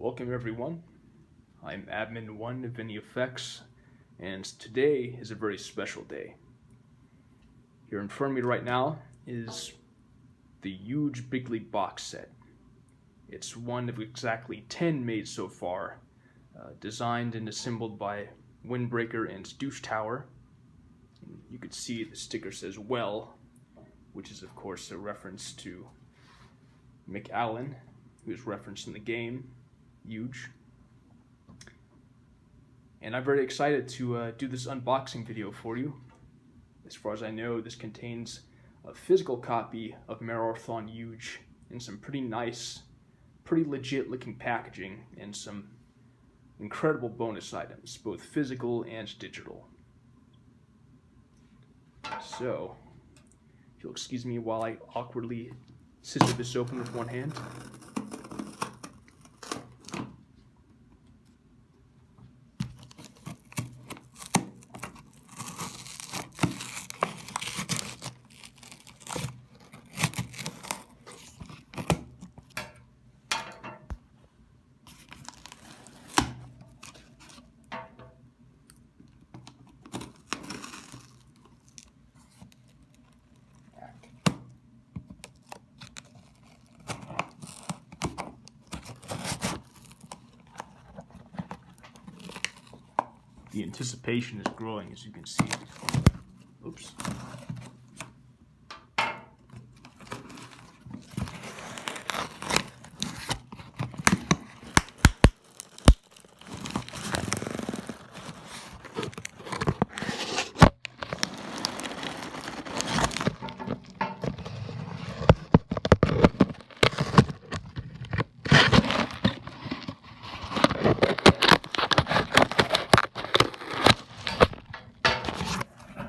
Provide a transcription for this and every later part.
Welcome everyone. I'm Admin 1 of Any Effects, and today is a very special day. Here in front of me right now is the Yuge Bigly box set. It's one of exactly 10 made so far, designed and assembled by Windbreaker and Douche Tower. You could see the sticker says "Well," which is of course a reference to McAllen, who is referenced in the game Yuge. And I'm very excited to do this unboxing video for you. As far as I know, this contains a physical copy of Mararthon Yuge in some pretty nice, pretty legit looking packaging, and some incredible bonus items, both physical and digital. So, if you'll excuse me while I awkwardly scissor this open with one hand. The anticipation is growing, as you can see. Oops.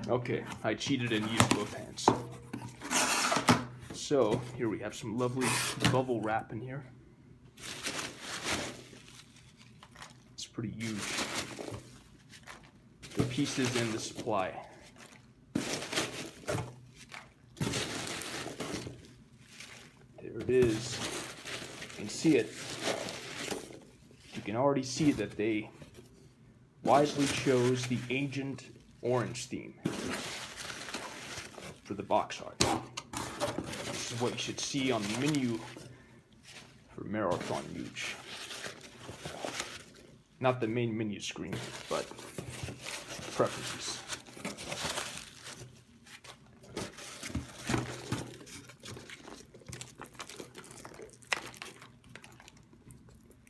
Okay, I cheated and used both hands. So, here we have some lovely bubble wrap in here. It's pretty huge. The pieces and the supply. There it is. You can see it. You can already see that they wisely chose the Agent Orange theme for the box art. This is what you should see on the menu for Mararthon Yuge. Not the main menu screen, but preferences.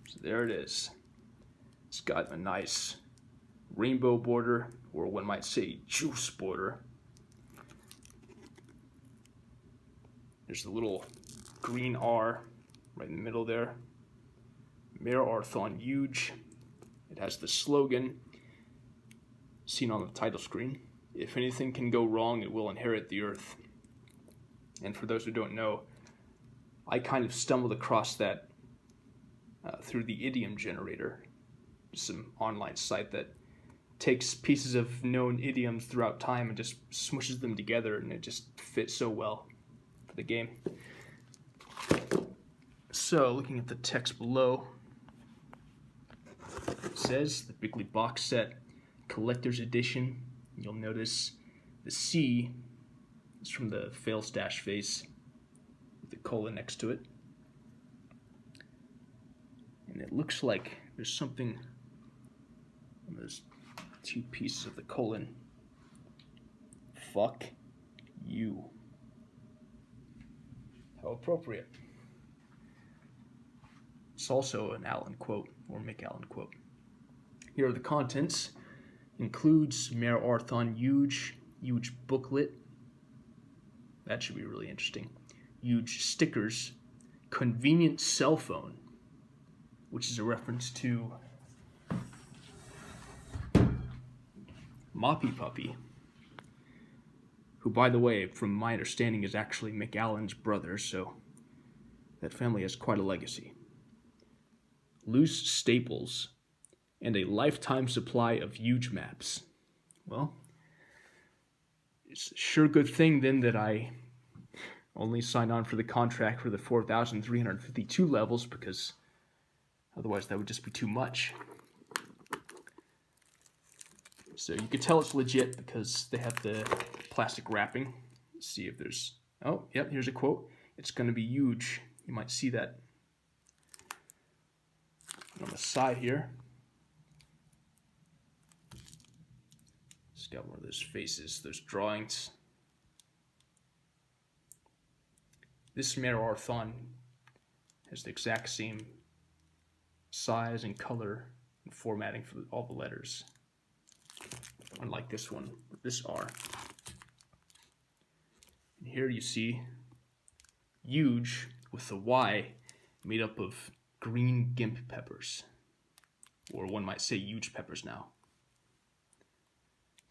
So there it is. It's got a nice rainbow border, or one might say juice border. There's the little green R right in the middle there. Mararthon Yuge. It has the slogan seen on the title screen. If anything can go wrong, it will inherit the earth. And for those who don't know, I kind of stumbled across that through the idiom generator, some online site that takes pieces of known idioms throughout time and just smushes them together, and it just fits so well for the game. So, looking at the text below, it says the Bigly box set collector's edition. You'll notice the C is from the fail stash face with the colon next to it. And it looks like there's something on those two pieces of the colon. Fuck you. How appropriate. It's also an Allen quote, or McAllen quote. Here are the contents. Includes Mararthon Yuge, Yuge booklet. That should be really interesting. Yuge stickers, convenient cell phone, which is a reference to Moppy Puppy, who, by the way, from my understanding, is actually McAllen's brother, so that family has quite a legacy. Loose staples, and a lifetime supply of Yuge maps. Well, it's a sure good thing then that I only signed on for the contract for the 4,352 levels, because Otherwise, that would just be too much. So you could tell it's legit because they have the plastic wrapping. Let's see if there's... Oh, yep, here's a quote. It's going to be huge. You might see that on the side here. It's got one of those faces, those drawings. This Mararthon has the exact same size and color and formatting for all the letters. Unlike this one, with this R. And here you see huge with the Y made up of green gimp peppers. Or one might say huge peppers now.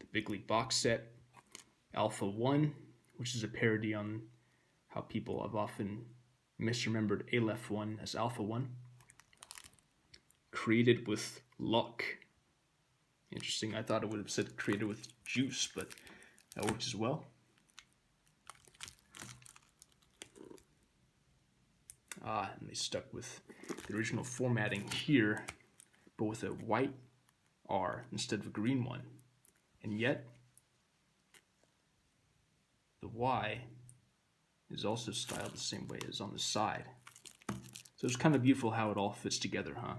The Big League box set, Alpha 1, which is a parody on how people have often misremembered Aleph 1 as Alpha 1. Created with luck. Interesting, I thought it would have said created with juice, but that works as well. And they stuck with the original formatting here, but with a white R instead of a green one. And yet, the Y is also styled the same way as on the side. So it's kind of beautiful how it all fits together, huh?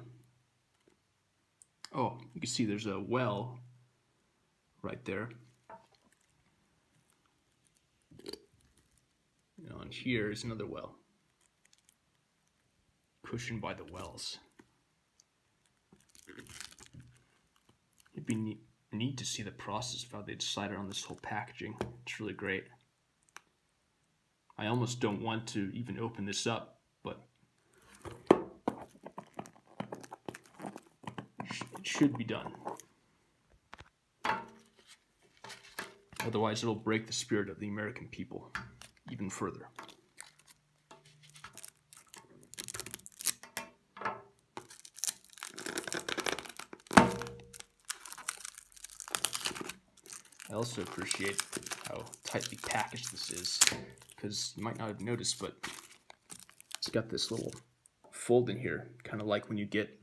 Oh, you can see there's a well right there. And here is another well, cushioned by the wells. It'd be neat to see the process of how they decided on this whole packaging. It's really great. I almost don't want to even open this up, but it should be done. Otherwise, it'll break the spirit of the American people even further. I also appreciate how tightly packaged this is, because you might not have noticed, but it's got this little fold in here, kind of like when you get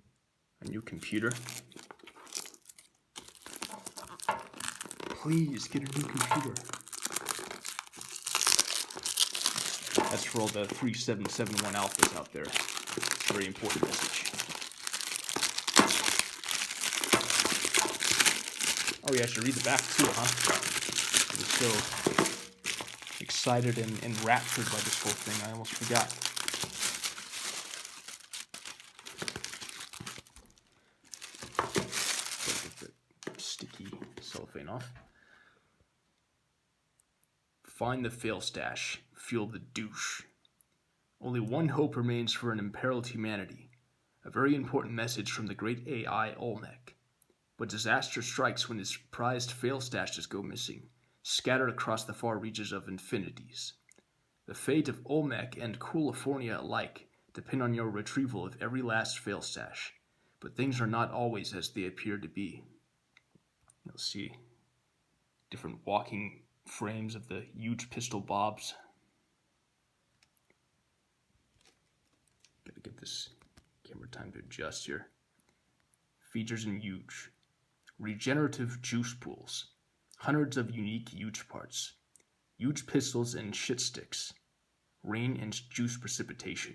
a new computer. Please get a new computer. That's for all the 3771 alphas out there. Very important message. Oh yeah, I should read the back too, huh? I was so excited and raptured by this whole thing, I almost forgot. Get the sticky cellophane off. Find the fail stash, fuel the douche. Only one hope remains for an imperiled humanity. A very important message from the great AI Olmec. But disaster strikes when his prized fail stashes go missing, scattered across the far reaches of infinities. The fate of Olmec and California alike depend on your retrieval of every last fail stash, but things are not always as they appear to be. You'll see different walking frames of the huge pistol bobs. Gotta get this camera time to adjust here. Features in huge. Regenerative juice pools, hundreds of unique huge parts, huge pistols and shit sticks, rain and juice precipitation.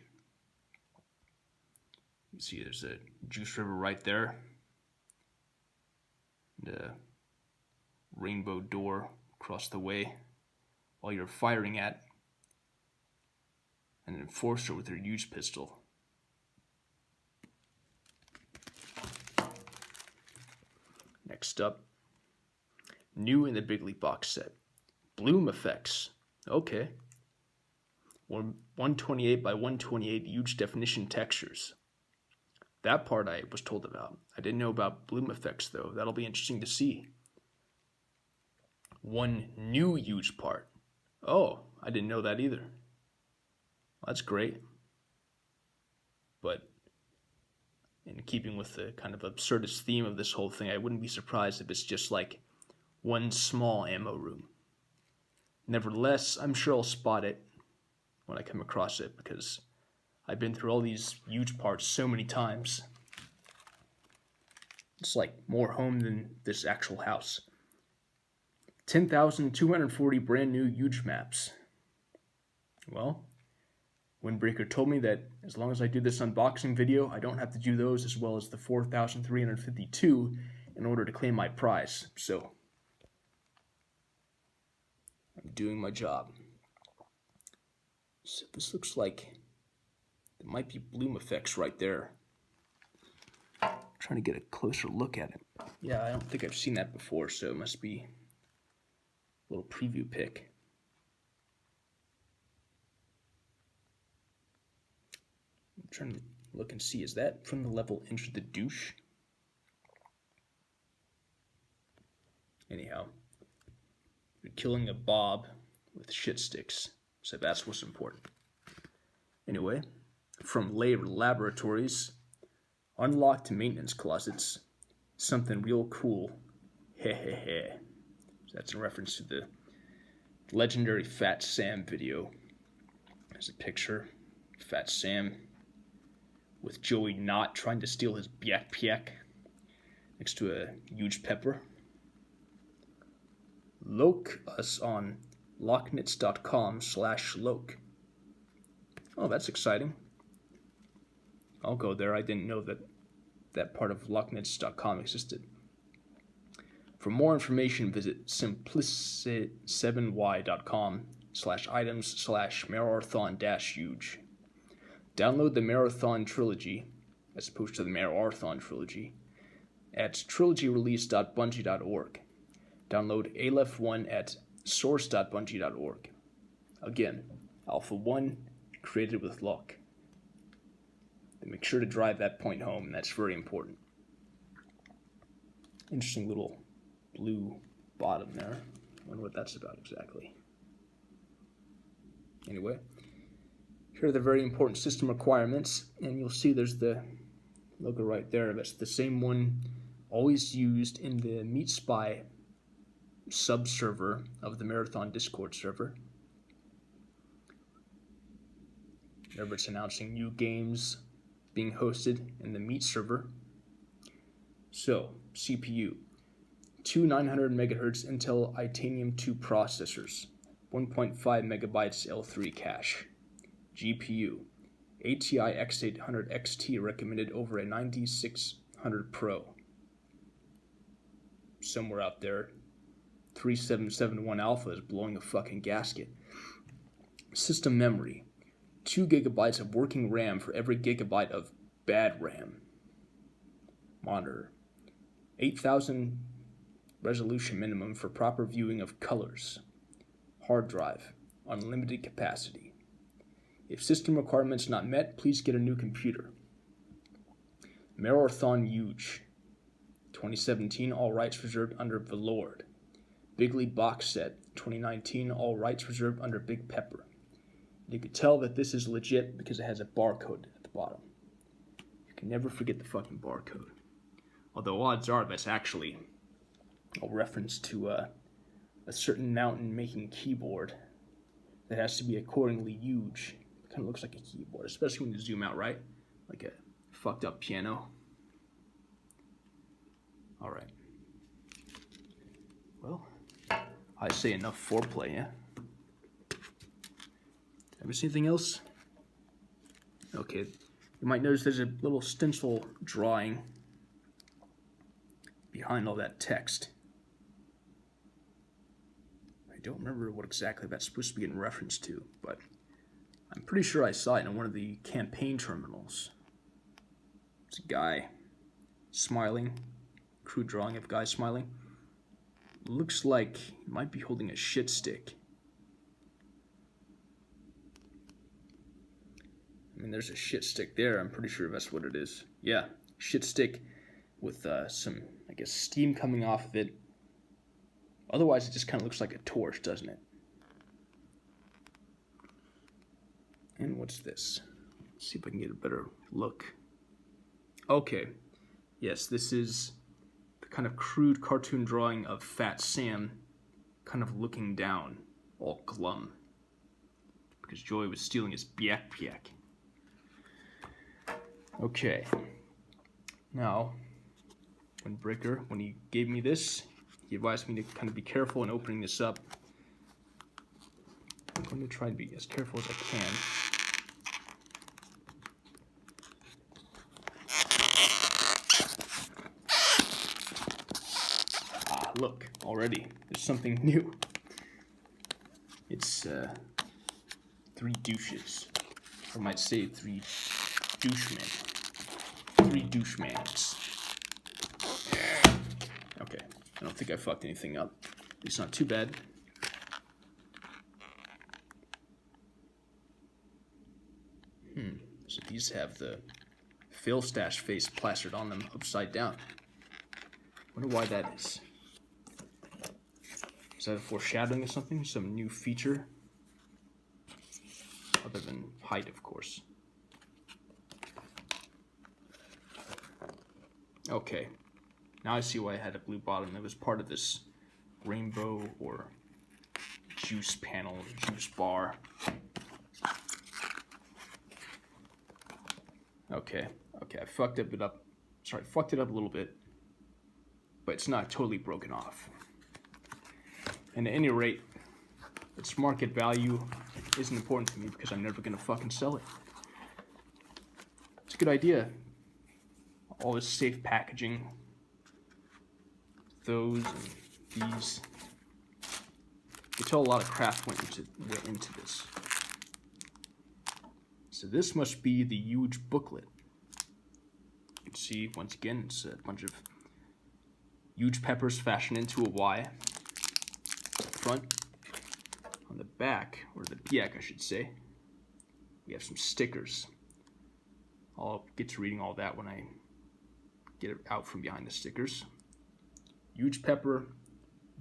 You see there's a juice river right there, and a rainbow door across the way while you're firing at an enforcer with her huge pistol. Next up, new in the Big League box set, bloom effects. Okay. 128 by 128 huge definition textures. That part I was told about. I didn't know about bloom effects though. That'll be interesting to see. One new huge part. Oh, I didn't know that either. Well, that's great. But in keeping with the kind of absurdist theme of this whole thing, I wouldn't be surprised if it's just like one small ammo room. Nevertheless, I'm sure I'll spot it when I come across it, because I've been through all these huge parts so many times. It's like more home than this actual house. 10,240 brand new Yuge maps. Well, Windbreaker told me that as long as I do this unboxing video, I don't have to do those as well as the 4,352 in order to claim my prize. So, I'm doing my job. So this looks like there might be bloom effects right there. I'm trying to get a closer look at it. Yeah, I don't think I've seen that before, so it must be a little preview pic. I'm trying to look and see, is that from the level Enter the Douche? Anyhow, you're killing a Bob with shit sticks, so that's what's important. Anyway, from laboratories, unlocked maintenance closets, something real cool, hehehe. That's in reference to the legendary Fat Sam video. There's a picture, Fat Sam with Joey not trying to steal his backpack next to a huge pepper. Loke us on locknits.com/loke. Oh, that's exciting. I'll go there. I didn't know that part of locknits.com existed. For more information, visit simplicit7y.com/items/Mararthon-Yuge. Download the Mararthon trilogy, as opposed to the Mararthon trilogy, at trilogyrelease.bungie.org. Download Aleph 1 at source.bungie.org. Again, Alpha 1, created with luck. Then make sure to drive that point home, that's very important. Interesting little blue bottom there. I wonder what that's about exactly. Anyway, here are the very important system requirements, and you'll see there's the logo right there. That's the same one always used in the Meat Spy sub-server of the Mararthon Discord server. Whenever it's announcing new games being hosted in the Meat server. So, CPU, two 900 MHz Intel Itanium 2 processors, 1.5 megabytes L3 cache. GPU, ATI X800 XT recommended over a 9600 Pro. Somewhere out there, 3771 Alpha is blowing a fucking gasket. System memory, 2 gigabytes of working RAM for every gigabyte of bad RAM. Monitor, 8000 resolution minimum for proper viewing of colors. Hard drive, unlimited capacity. If system requirements not met, please get a new computer. Mararthon Yuge, 2017, all rights reserved under Velored. Bigley box set, 2019, all rights reserved under Big Pepper. You can tell that this is legit because it has a barcode at the bottom. You can never forget the fucking barcode. Although odds are that's actually a reference to a certain mountain making keyboard that has to be accordingly huge. It kind of looks like a keyboard, especially when you zoom out, right? Like a fucked up piano. Alright. Well, I say enough foreplay, yeah? Ever see anything else? Okay, you might notice there's a little stencil drawing behind all that text. I don't remember what exactly that's supposed to be in reference to, but I'm pretty sure I saw it in one of the campaign terminals. It's a guy smiling, crude drawing of a guy smiling. Looks like he might be holding a shit stick. I mean, there's a shit stick there. I'm pretty sure that's what it is. Yeah, shit stick with some, I guess, steam coming off of it. Otherwise, it just kind of looks like a torch, doesn't it? And what's this? Let's see if I can get a better look. Okay. Yes, this is the kind of crude cartoon drawing of Fat Sam kind of looking down, all glum. Because Joey was stealing his backpack. Okay. Now, Windbreaker, when he gave me this, he advised me to kind of be careful in opening this up. I'm going to try and be as careful as I can. Ah, look, already, there's something new. It's 3 douches. Or I might say 3 douchemen. 3 douchemans. Okay, I don't think I fucked anything up. It's not too bad. So these have the fail stash face plastered on them upside down. Wonder why that is. Is that a foreshadowing of something? Some new feature? Other than height, of course. Okay. Now I see why I had a blue bottom. It was part of this rainbow or juice panel, juice bar. Okay, I fucked it up. Sorry, fucked it up a little bit, but it's not totally broken off. And at any rate, its market value isn't important to me because I'm never gonna fucking sell it. It's a good idea. All this safe packaging, those and these. You can tell a lot of craft went into this. So this must be the Yuge booklet. You can see, once again, it's a bunch of Yuge peppers fashioned into a Y. Up front. On the back, or the back I should say, we have some stickers. I'll get to reading all that when I get it out from behind the stickers. Yuge pepper,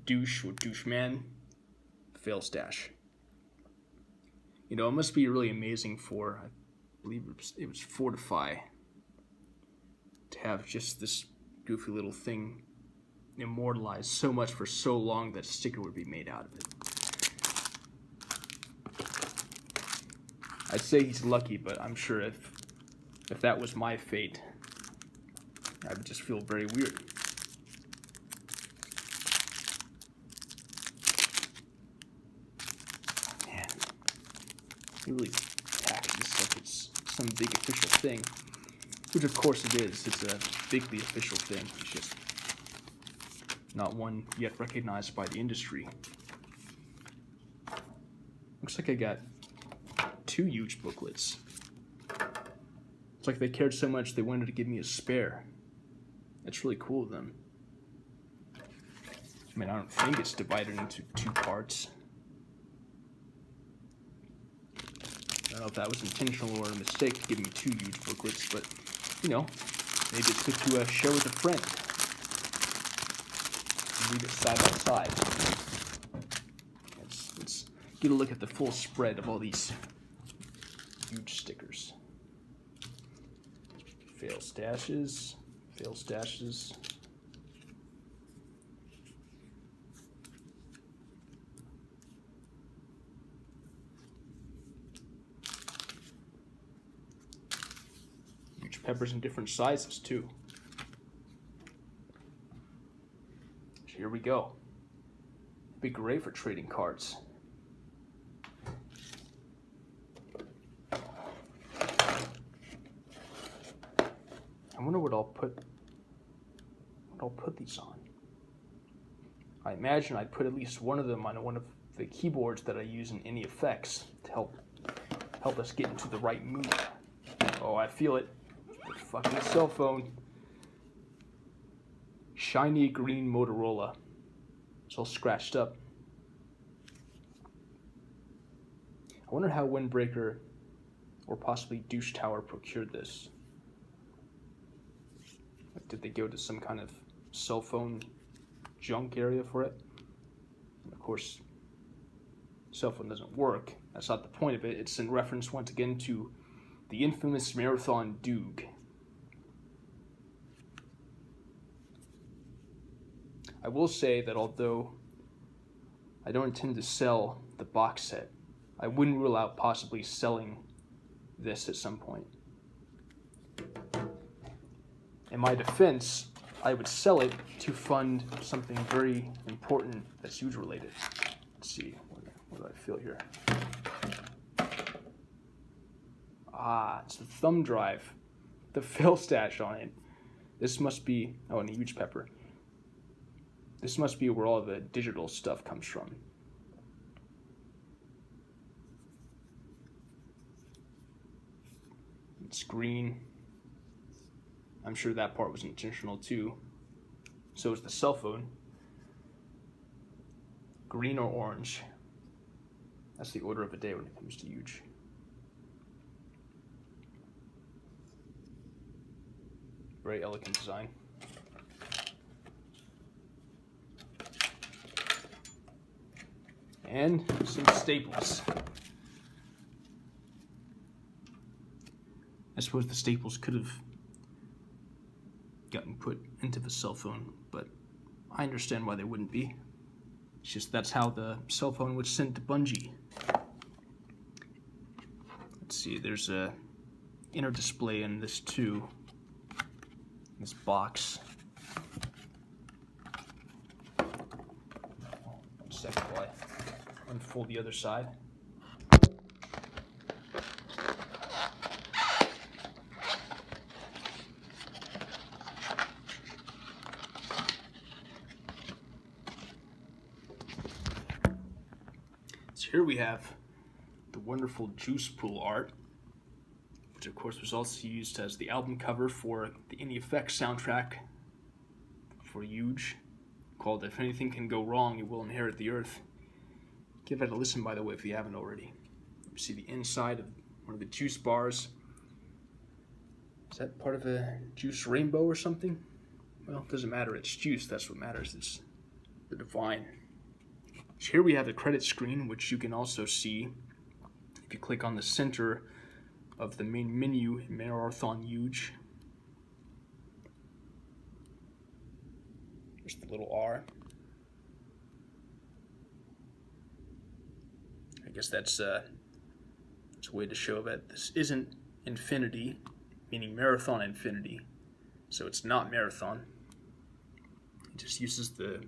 douche or douche man, fail stash. You know, it must be really amazing for, I believe it was Fortify, to have just this goofy little thing immortalized so much for so long that a sticker would be made out of it. I'd say he's lucky, but I'm sure if that was my fate, I would just feel very weird. Man, he really packaged this like it's some big official thing, which of course it is. It's a bigly official thing. It's just not one yet recognized by the industry. Looks like I got 2 Yuge booklets. It's like they cared so much they wanted to give me a spare. That's really cool of them. I mean, I don't think it's divided into 2 parts. I don't know if that was intentional or a mistake to give me 2 Yuge booklets, but, you know, maybe it's good to share with a friend. Read it side by side. Let's get a look at the full spread of all these Yuge stickers. Fail stashes. Fail stashes. Yuge peppers in different sizes too. So here we go. It'd be great for trading cards. I wonder what I'll put these on. I imagine I'd put at least one of them on one of the keyboards that I use in any effects to help us get into the right mood. Oh, I feel it. The fucking cell phone. Shiny green Motorola. It's all scratched up. I wonder how Windbreaker or possibly Douche Tower procured this. Like, did they go to some kind of cell phone junk area for it? And of course, cell phone doesn't work. That's not the point of it. It's in reference once again to the infamous Mararthon Yuge. I will say that although I don't intend to sell the box set, I wouldn't rule out possibly selling this at some point. In my defense, I would sell it to fund something very important that's Yuge related. Let's see, what do I feel here? Ah, it's the thumb drive, the fail stash on it. This must be, oh, and a huge pepper. This must be where all the digital stuff comes from. It's green. I'm sure that part was intentional too. So is the cell phone. Green or orange. That's the order of the day when it comes to Yuge. Very elegant design. And some staples. I suppose the staples could have gotten put into the cell phone, but I understand why they wouldn't be. It's just that's how the cell phone was sent to Bungie. Let's see, there's a inner display in this too. This box. 1 second while I unfold the other side. So here we have the wonderful Juice Pool art, which of course was also used as the album cover for the In Effects soundtrack for Yuge, called If Anything Can Go Wrong, You Will Inherit the Earth. Give that a listen, by the way, if you haven't already. You see the inside of one of the juice bars. Is that part of a juice rainbow or something? Well, it doesn't matter, it's juice, that's what matters, it's the divine. So here we have the credit screen, which you can also see if you click on the center of the main menu in Mararthon Yuge. There's the little R. I guess that's a way to show that this isn't Infinity, meaning Marathon Infinity. So it's not Marathon. It just uses the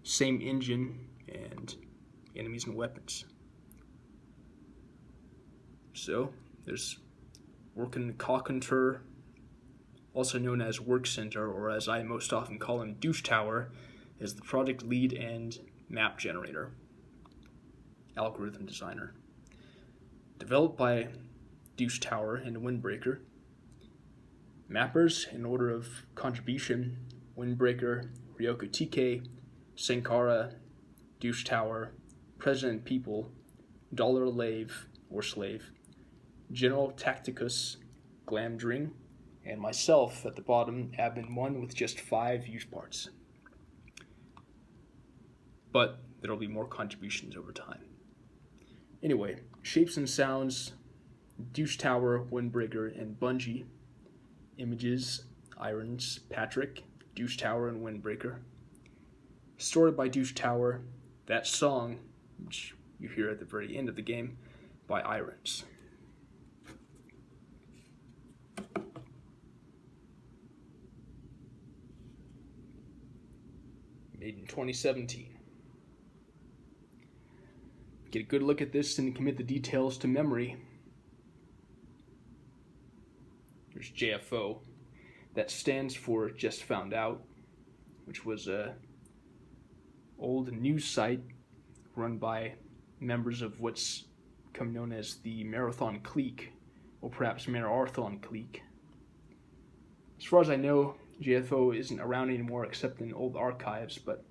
same engine and enemies and weapons. So there's Working Cockentur, also known as Work Center, or as I most often call him, Douche Tower, is the project lead and map generator, algorithm designer. Developed by Douche Tower and Windbreaker. Mappers, in order of contribution: Windbreaker, Ryoka TK, Sankara, Douche Tower, President People, Dollar Lave, or Slave, General Tacticus, Glamdring, and myself at the bottom, Admin 1, with just 5 use parts. But there will be more contributions over time. Anyway, shapes and sounds: Douche Tower, Windbreaker, and Bungie. Images: Irons, Patrick, Douche Tower, and Windbreaker. Story by Douche Tower. That song, which you hear at the very end of the game, by Irons. Made in 2017. Get a good look at this and commit the details to memory. There's JFO. That stands for Just Found Out, which was a old news site run by members of what's come known as the Marathon Clique, or perhaps Mararthon Clique. As far as I know, JFO isn't around anymore except in old archives, but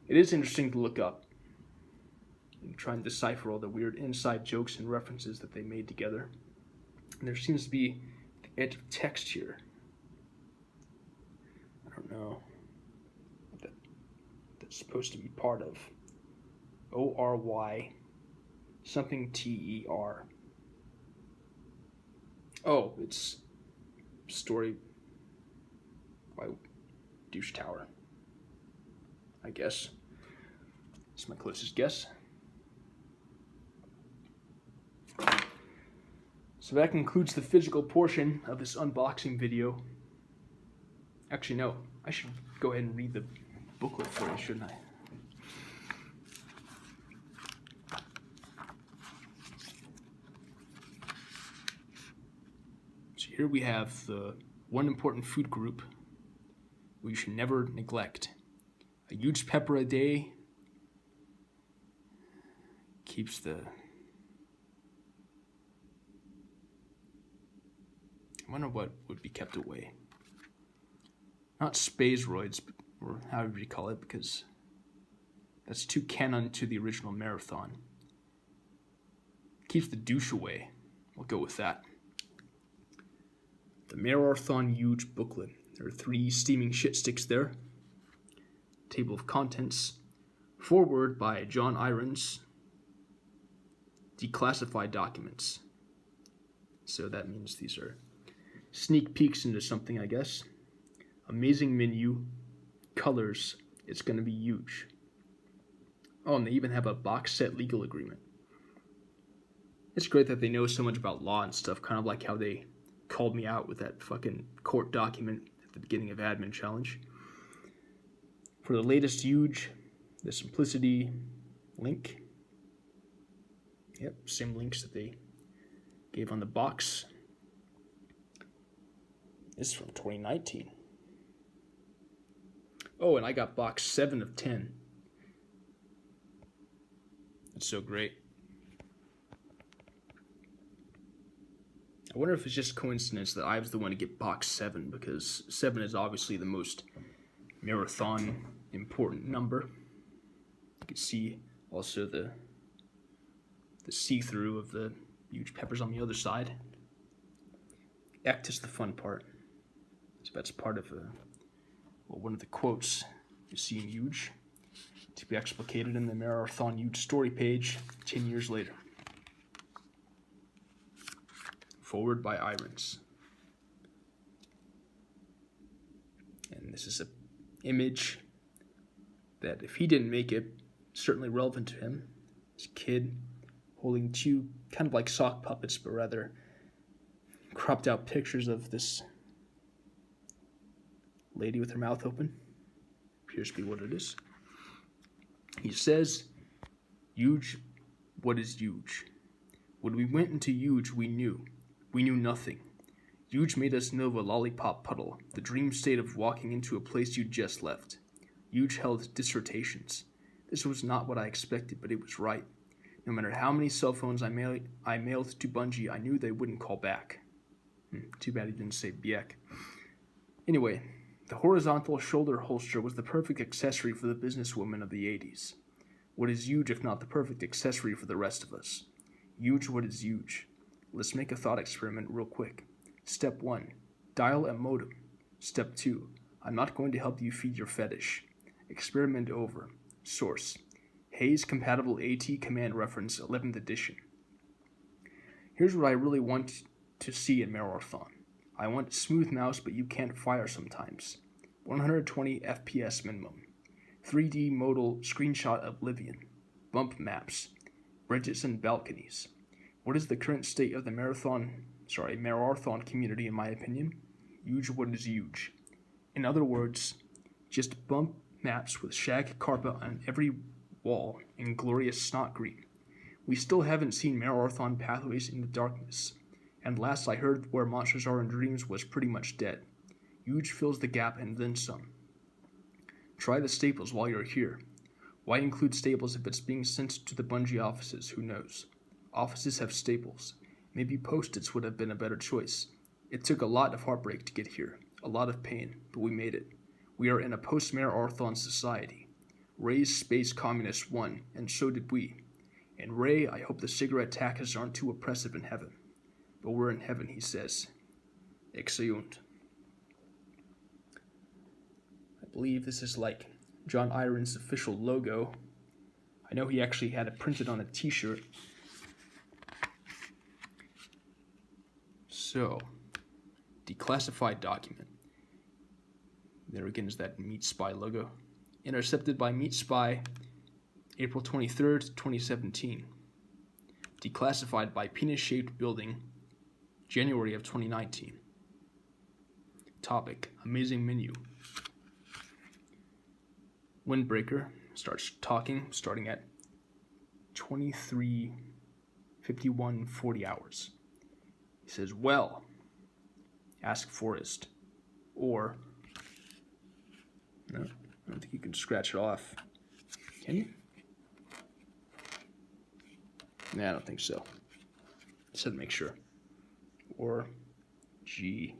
it is interesting to look up and try and decipher all the weird inside jokes and references that they made together. And there seems to be the edge of text here. I don't know what that's supposed to be part of. ORY something TER. Oh, it's story by Douche Tower, I guess. It's my closest guess. So that concludes the physical portion of this unboxing video. Actually, no. I should go ahead and read the booklet for you, shouldn't I? So here we have the one important food group we should never neglect. A huge pepper a day keeps the... I wonder what would be kept away. Not spazeroids, or however you call it, because that's too canon to the original Mararthon. Keeps the douche away. We'll go with that. The Mararthon Yuge booklet. There are 3 steaming shit sticks there. Table of contents. Foreword by John Irons. Declassified documents. So that means these are sneak peeks into something, I guess. Amazing menu. Colors. It's going to be huge. Oh, and they even have a box set legal agreement. It's great that they know so much about law and stuff, kind of like how they called me out with that fucking court document at the beginning of Admin Challenge. For the latest Yuge, the Simplicity link. Yep, same links that they gave on the box. This is from 2019. Oh, and I got box 7 of 10. That's so great. I wonder if it's just coincidence that I was the one to get box 7, because 7 is obviously the most Mararthon important number. You can see also the see-through of the huge peppers on the other side. Ect is the fun part. So that's part of one of the quotes you see in Yuge, to be explicated in the Mararthon Yuge story page 10 years later. Forward by Irons. And this is an image that, if he didn't make it, certainly relevant to him. This kid holding 2 kind of like sock puppets, but rather cropped out pictures of this lady with her mouth open. Appears to be what it is. He says, Yuge, what is Yuge? When we went into Yuge, we knew. We knew nothing. Yuge made us know of a lollipop puddle, the dream state of walking into a place you'd just left. Yuge held dissertations. This was not what I expected, but it was right. No matter how many cell phones I mailed to Bungie, I knew they wouldn't call back. Too bad he didn't say Biek. Anyway, the horizontal shoulder holster was the perfect accessory for the businesswoman of the 80s. What is Yuge if not the perfect accessory for the rest of us? Yuge, what is Yuge? Let's make a thought experiment real quick. Step 1. Dial a modem. Step 2. I'm not going to help you feed your fetish. Experiment over. Source. Hayes Compatible AT Command Reference 11th edition. Here's what I really want to see in Mararthon. I want smooth mouse, but you can't fire sometimes. 120 FPS minimum. 3D modal screenshot oblivion. Bump maps. Bridges and balconies. What is the current state of the Mararthon community, in my opinion? Yuge, what is Yuge? In other words, just bump maps with shag carpet on every wall in glorious snot green. We still haven't seen Mararthon pathways into darkness, and last I heard where monsters are in dreams was pretty much dead. Yuge fills the gap and then some. Try the staples while you're here. Why include staples if it's being sent to the Bungie offices? Who knows? Offices have staples. Maybe Post-its would have been a better choice. It took a lot of heartbreak to get here, a lot of pain, but we made it. We are in a post-Mararthon society. Ray's space communists won, and so did we. And Ray, I hope the cigarette taxes aren't too oppressive in heaven. But we're in heaven, he says. Exeunt. I believe this is like John Irons' official logo. I know he actually had it printed on a t-shirt. So, declassified document. There again is that Meat Spy logo. Intercepted by Meat Spy, April 23rd, 2017. Declassified by Penis-Shaped Building, January of 2019. topic. Amazing menu. Windbreaker starts talking, starting at 23:51:40 hours. He says, well, ask Forrest. Or, no, I don't think you can scratch it off. Can you? Nah, I don't think so. Just had to make sure. Or G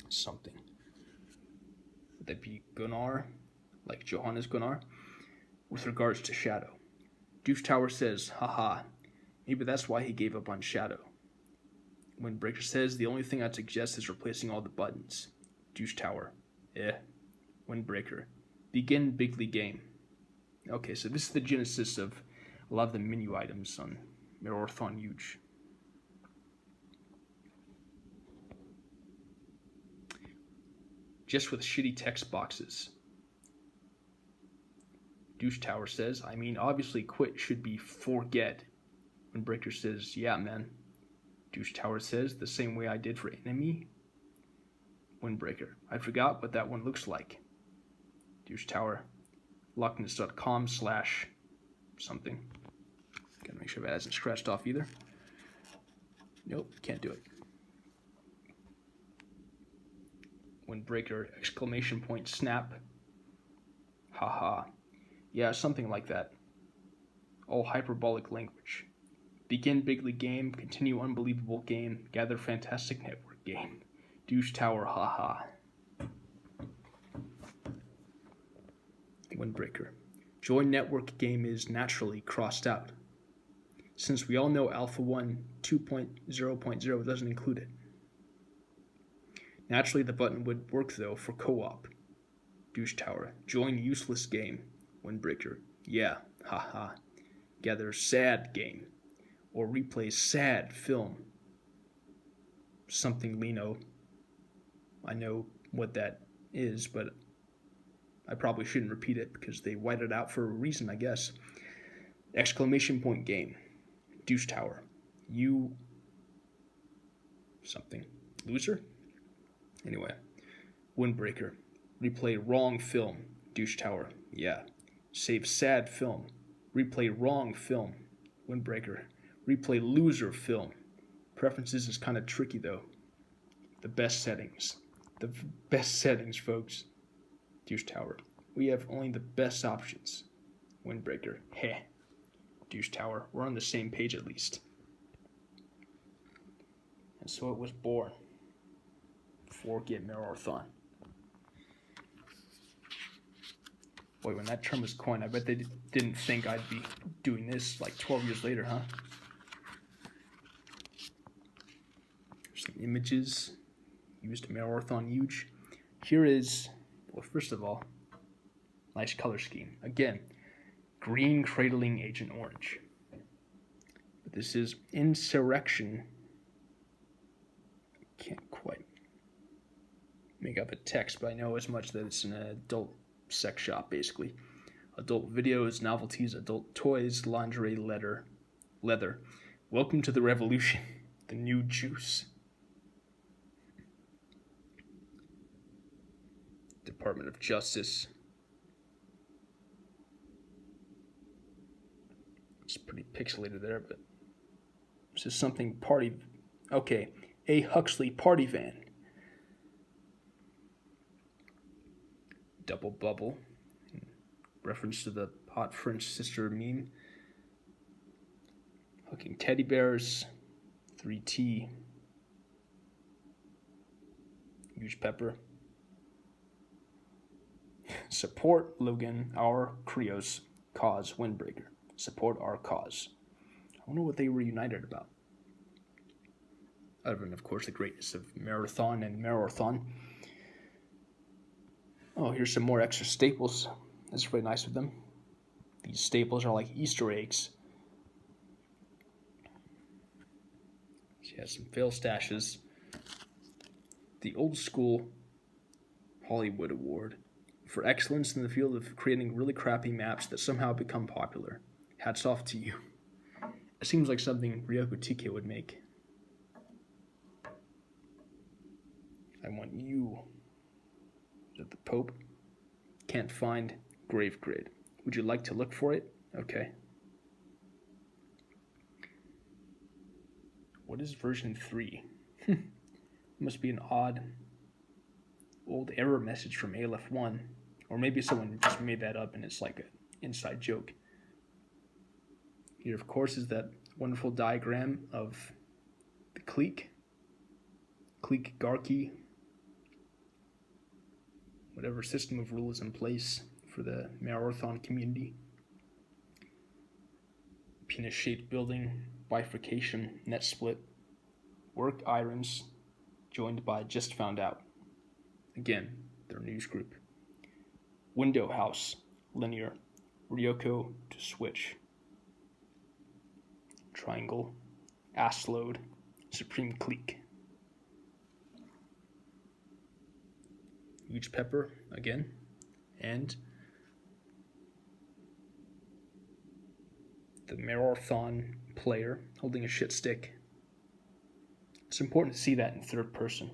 something. Would that be Gunnar? Like Johannes Gunnar? With regards to Shadow. Douche Tower says, haha, maybe that's why he gave up on Shadow. Windbreaker says, the only thing I'd suggest is replacing all the buttons. Douche Tower. Windbreaker. Begin Bigly Game. Okay, so this is the genesis of a lot of the menu items on Mararthon Yuge. Just with shitty text boxes. Douche Tower says, I mean, obviously quit should be forget. Windbreaker says, yeah, man. Douche Tower says, the same way I did for Enemy. Windbreaker, I forgot what that one looks like. Douche Tower, lockness.com/something. Gotta make sure that hasn't scratched off either. Nope, can't do it. Windbreaker, exclamation point, snap. Haha. Yeah, something like that. All hyperbolic language. Begin Bigly Game, continue unbelievable game, gather fantastic network game. Douche Tower, haha. Windbreaker. Join network game is naturally crossed out. Since we all know Alpha 1 2.0.0 doesn't include it. Naturally, the button would work though for co-op. Douche Tower. Join useless game. Windbreaker. Yeah, haha. Gather sad game. Or replay sad film. Something Lino. I know what that is, but I probably shouldn't repeat it because they whited it out for a reason, I guess. Exclamation point game. Douche Tower. You... something. Loser? Anyway. Windbreaker. Replay wrong film. Douche Tower. Yeah. Save sad film. Replay wrong film. Windbreaker. Replay loser film. Preferences is kind of tricky though. The best settings. The best settings, folks. Douche Tower. We have only the best options. Windbreaker. Heh. Douche Tower. We're on the same page at least. And so it was born. Forget Mararthon. Boy, when that term was coined, I bet they didn't think I'd be doing this like 12 years later, huh? There's some images used in Mararthon Yuge. Here is, well, first of all, nice color scheme. Again, green cradling Agent Orange. But this is Insurrection. Can't quite make up a text, but I know as much that it's an adult sex shop, basically. Adult videos, novelties, adult toys, lingerie, leather. Welcome to the revolution. The new juice. Department of Justice. It's pretty pixelated there, but this is something party. Okay, a Huxley party van. Double bubble. Reference to the hot French sister meme. Hooking teddy bears. 3T. Huge pepper. Support Logan, our Krios cause. Windbreaker. Support our cause. I wonder what they were united about. Other than, of course, the greatness of Mararthon and Mararthon. Oh, here's some more extra staples. That's really nice of them. These staples are like Easter eggs. She has some fail stashes. The Old School Hollywood Award for excellence in the field of creating really crappy maps that somehow become popular. Hats off to you. It seems like something Ryoko Tike would make. I want you. Is that the Pope? Can't find grave grid. Would you like to look for it? Okay. What is version 3? Must be an odd old error message from ALF1. Or maybe someone just made that up and it's like an inside joke. Here, of course, is that wonderful diagram of the clique. Clique-garchy. Whatever system of rule is in place for the Mararthon community. Penis-shaped building, bifurcation, net split, work irons, joined by just found out. Again, their news group. Window house, linear, Ryoko to switch. Triangle, ass load, supreme clique. Huge pepper again, and the Mararthon player holding a shit stick. It's important to see that in third person.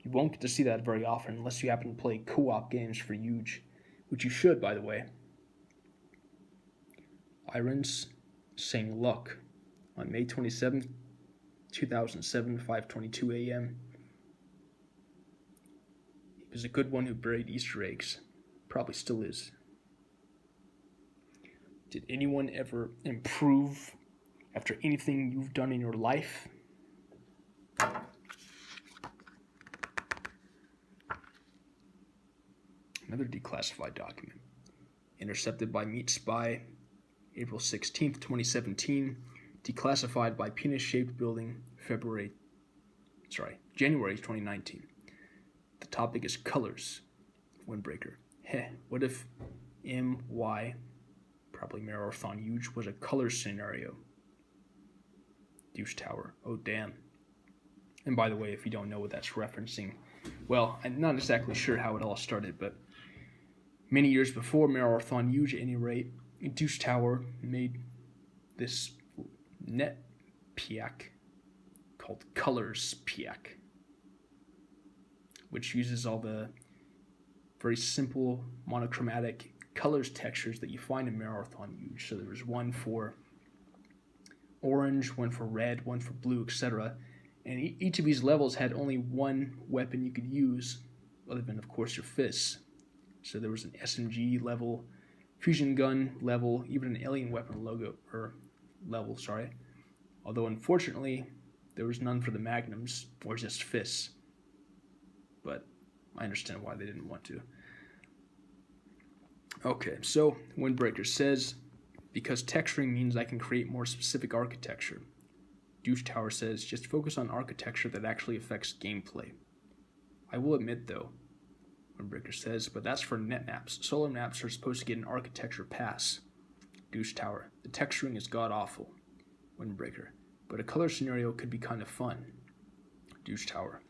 You won't get to see that very often unless you happen to play co-op games for Yuge, which you should, by the way. Irons saying luck on May 27th, 2007, 5:22 a.m. He was a good one who buried Easter eggs. Probably still is. Did anyone ever improve after anything you've done in your life? Another declassified document. Intercepted by Meat Spy, April 16th, 2017. Declassified by Penis-Shaped Building, January 2019. The topic is colors. Windbreaker. What if MY, probably Mararthon Yuge, was a color scenario? Douche Tower. Oh, damn. And by the way, if you don't know what that's referencing, well, I'm not exactly sure how it all started, but many years before Mararthon Yuge, at any rate, Douche Tower made this net piak called Colors Piak, which uses all the very simple monochromatic colors textures that you find in Mararthon Yuge. So there was one for orange, one for red, one for blue, etc. And each of these levels had only one weapon you could use, other than, of course, your fists. So there was an SMG level, fusion gun level, even an alien weapon level. Although, unfortunately, there was none for the magnums, or just fists. But I understand why they didn't want to. Okay, so Windbreaker says, because texturing means I can create more specific architecture. Douche Tower says, just focus on architecture that actually affects gameplay. I will admit, though, Windbreaker says, but that's for net maps. Solar maps are supposed to get an architecture pass. Douche Tower, the texturing is god-awful. Windbreaker, but a color scenario could be kind of fun. Douche Tower,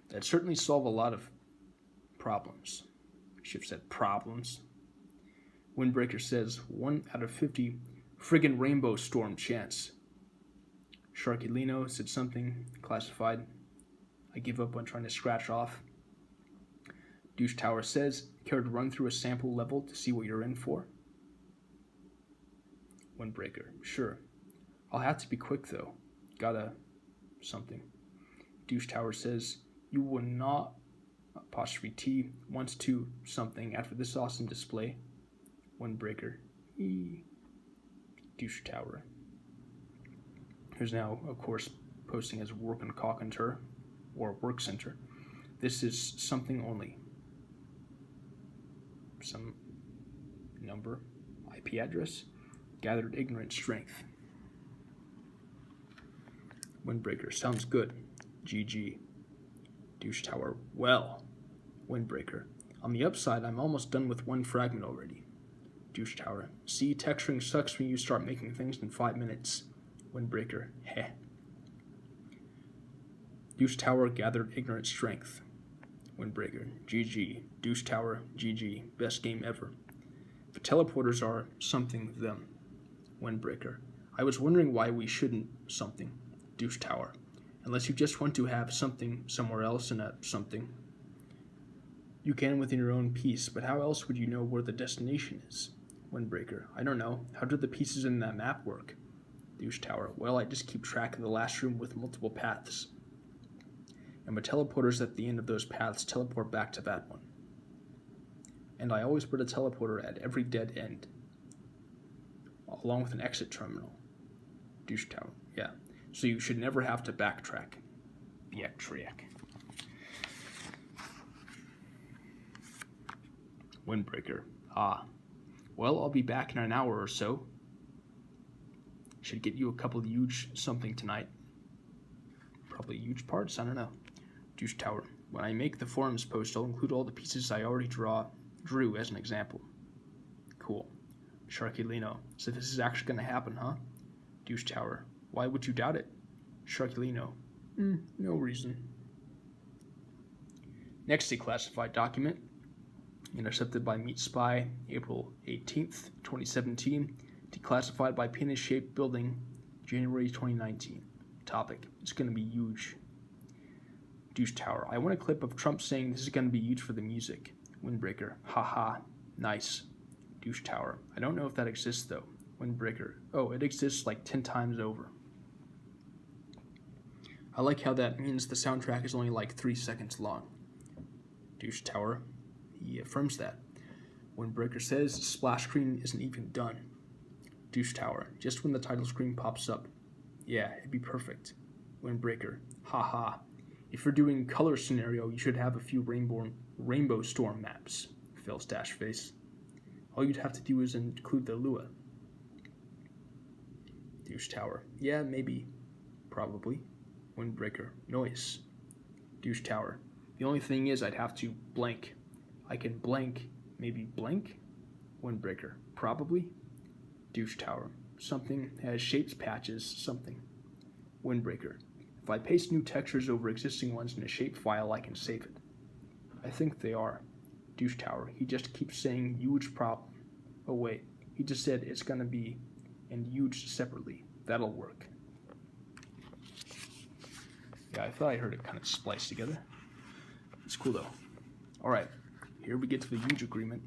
that'd certainly solve a lot of problems. Should have said problems. Windbreaker says, 1 out of 50 friggin' rainbow storm chance. Sharkylino said something classified. I give up on trying to scratch off. Douche Tower says, care to run through a sample level to see what you're in for? Windbreaker, sure. I'll have to be quick though. Gotta something. Douche Tower says, you will not apostrophe T wants to something after this awesome display. Windbreaker. Douche Tower. Who's now, of course, posting as Work and Cockenter or Work Center. This is something only. Some number, IP address, gathered ignorant strength. Windbreaker, sounds good. GG. Douche Tower, well. Windbreaker, on the upside, I'm almost done with one fragment already. Douche Tower, see, texturing sucks when you start making things in 5 minutes. Windbreaker, heh. Douche Tower, gathered ignorant strength. Windbreaker, GG. Douche Tower, GG. Best game ever. The teleporters are something of them. Windbreaker, I was wondering why we shouldn't something. Douche Tower, Unless you just want to have something somewhere else in a something. You can within your own piece, but how else would you know where the destination is? Windbreaker. I don't know. How do the pieces in that map work? Douche Tower. Well, I just keep track of the last room with multiple paths. And my teleporters at the end of those paths teleport back to that one. And I always put a teleporter at every dead end, along with an exit terminal. Douche Tower. Yeah. So you should never have to backtrack. Backtrack. Windbreaker. Ah. Well, I'll be back in an hour or so. Should get you a couple of huge something tonight. Probably huge parts, I don't know. Douche Tower. When I make the forums post, I'll include all the pieces I already drew as an example. Cool. Sharkulino. So this is actually going to happen, huh? Douche Tower. Why would you doubt it? Sharkulino. No reason. Next declassified document. Intercepted by Meat Spy, April 18th, 2017. Declassified by Penis-Shaped Building, January 2019. Topic. It's going to be huge. Douche Tower. I want a clip of Trump saying this is going to be huge for the music. Windbreaker. Haha. Nice. Douche Tower. I don't know if that exists though. Windbreaker. Oh, it exists like 10 times over. I like how that means the soundtrack is only like 3 seconds long. Douche Tower. He affirms that. Windbreaker says splash screen isn't even done. Douche Tower. Just when the title screen pops up. Yeah, it'd be perfect. Windbreaker. Haha. If you're doing color scenario, you should have a few rainbow storm maps. Phil Stash Face. All you'd have to do is include the Lua. Douche Tower. Yeah, maybe. Probably. Windbreaker. Noise. Douche Tower. The only thing is I'd have to blank. I can blank. Maybe blank? Windbreaker. Probably. Douche Tower. Something has shapes, patches, something. Windbreaker. If I paste new textures over existing ones in a shape file, I can save it. I think they are. Douche Tower. He just keeps saying huge problem. Oh wait, he just said it's gonna be and huge separately. That'll work. Yeah, I thought I heard it kind of spliced together. It's cool though. Alright, here we get to the huge agreement.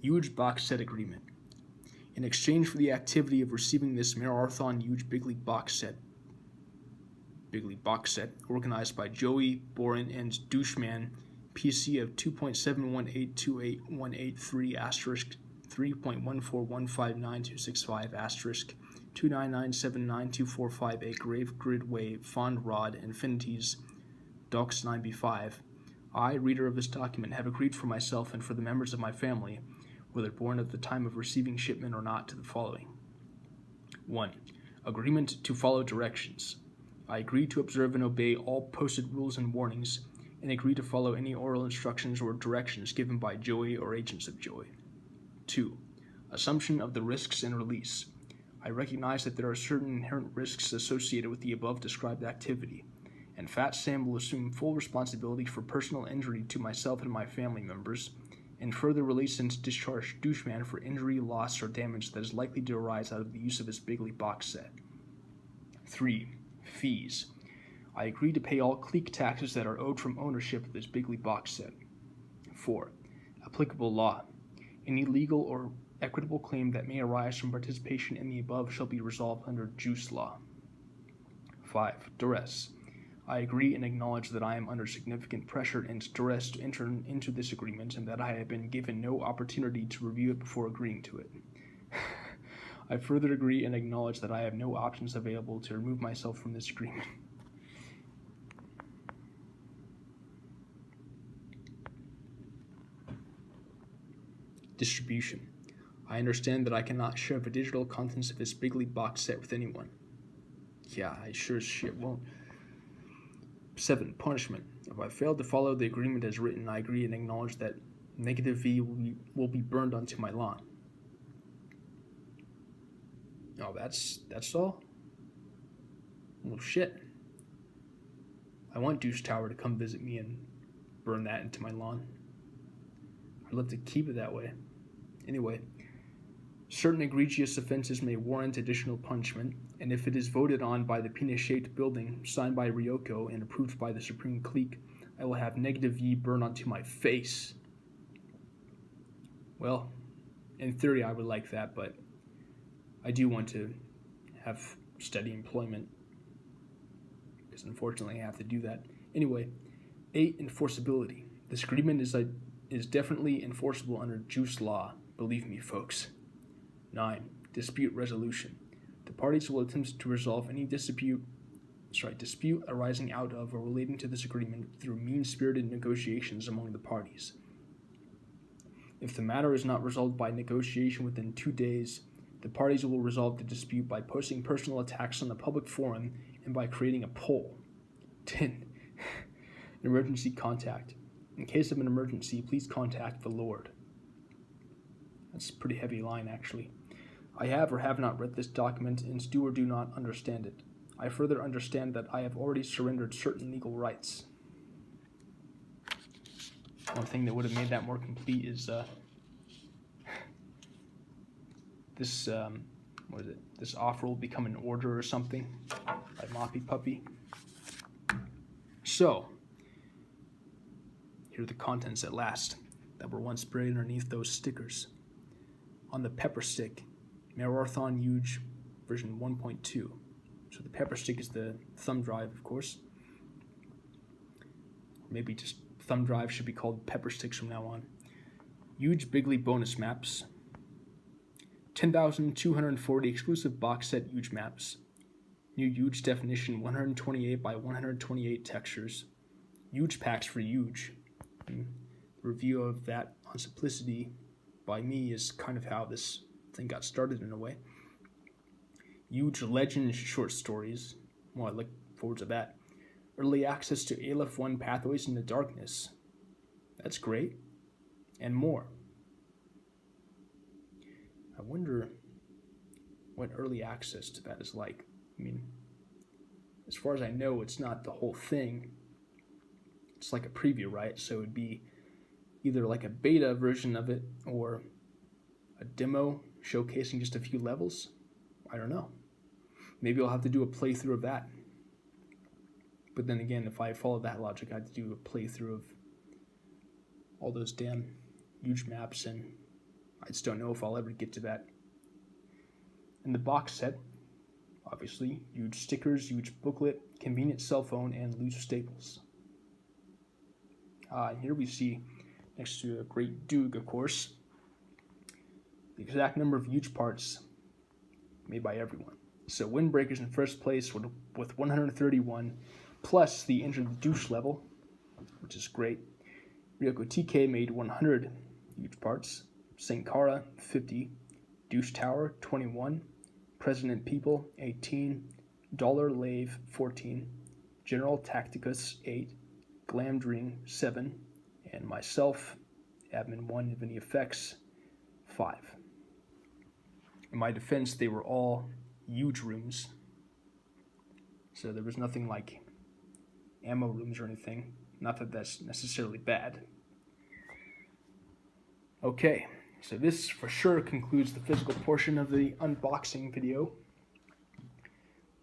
Huge box set agreement. In exchange for the activity of receiving this Mararthon huge Bigly box set, organized by Joey, Boren, and Doucheman, PC of 2.7182818.3 asterisk 3.14159.265 asterisk 299792458 Grave Gridway Fond Rod Infinities Docs 9b5. I, reader of this document, have agreed for myself and for the members of my family, whether born at the time of receiving shipment or not, to the following. 1. Agreement to follow directions. I agree to observe and obey all posted rules and warnings, and agree to follow any oral instructions or directions given by Joey or agents of Joey. 2. Assumption of the risks and release. I recognize that there are certain inherent risks associated with the above described activity, and Fat Sam will assume full responsibility for personal injury to myself and my family members, and further release and discharge Doucheman for injury, loss, or damage that is likely to arise out of the use of his Bigly box set. 3. Fees. I agree to pay all clique taxes that are owed from ownership of this Bigly box set. 4. Applicable law. Any legal or equitable claim that may arise from participation in the above shall be resolved under Juice law. 5. Duress. I agree and acknowledge that I am under significant pressure and duress to enter into this agreement and that I have been given no opportunity to review it before agreeing to it. I further agree and acknowledge that I have no options available to remove myself from this agreement. Distribution. I understand that I cannot share the digital contents of this Bigly box set with anyone. Yeah, I sure as shit won't. 7. Punishment. If I fail to follow the agreement as written, I agree and acknowledge that negative V will be burned onto my lawn. Oh, that's all? Well, shit. I want Douche Tower to come visit me and burn that into my lawn. I'd love to keep it that way. Anyway, certain egregious offenses may warrant additional punishment. and if it is voted on by the penis-shaped building, signed by Ryoko, and approved by the Supreme Clique, I will have negative V burn onto my face. Well, in theory I would like that, but I do want to have steady employment, because unfortunately I have to do that. Anyway, 8. Enforceability. This agreement is definitely enforceable under juice law, believe me folks. 9. Dispute resolution. The parties will attempt to resolve any dispute arising out of or relating to this agreement through mean-spirited negotiations among the parties. If the matter is not resolved by negotiation within 2 days, the parties will resolve the dispute by posting personal attacks on a public forum and by creating a poll. 10. Emergency contact. In case of an emergency, please contact the Lord. That's a pretty heavy line, actually. I have or have not read this document and do or do not understand it. I further understand that I have already surrendered certain legal rights. One thing that would have made that more complete is this this offer will become an order or something by Moppy Puppy. So, here are the contents at last that were once buried underneath those stickers. On the pepper stick, Mararthon Yuge version 1.2. So the pepper stick is the thumb drive, of course. Maybe just thumb drive should be called pepper sticks from now on. Huge Bigly bonus maps. 10,240 exclusive box set huge maps. New huge definition 128 by 128 textures. Huge packs for huge. And the review of that on Simplicity by me is kind of how this thing got started in a way. Huge legend short stories. Well, I look forward to that. Early access to Aleph 1 Pathways into Darkness. That's great. And more. I wonder what early access to that is like. I mean, as far as I know, it's not the whole thing. It's like a preview, right? So it would be either like a beta version of it or a demo showcasing just a few levels. I don't know. Maybe I'll have to do a playthrough of that. But then again, if I follow that logic, I have to do a playthrough of all those damn huge maps, and I just don't know if I'll ever get to that. In the box set, obviously, huge stickers, huge booklet, convenient cell phone, and loose staples. Here we see, next to a great Yuge, of course, the exact number of huge parts made by everyone. So Windbreaker's in first place with 131, plus the Enter the Douche level, which is great. Ryoko TK made 100 huge parts. St. Cara, 50. Douche Tower, 21. President People, 18. Dollar Lave, 14. General Tacticus, 8. Glamdring, 7. And myself, Admin 1 of any effects, 5. In my defense, they were all huge rooms. So there was nothing like ammo rooms or anything. Not that that's necessarily bad. Okay, so this for sure concludes the physical portion of the unboxing video.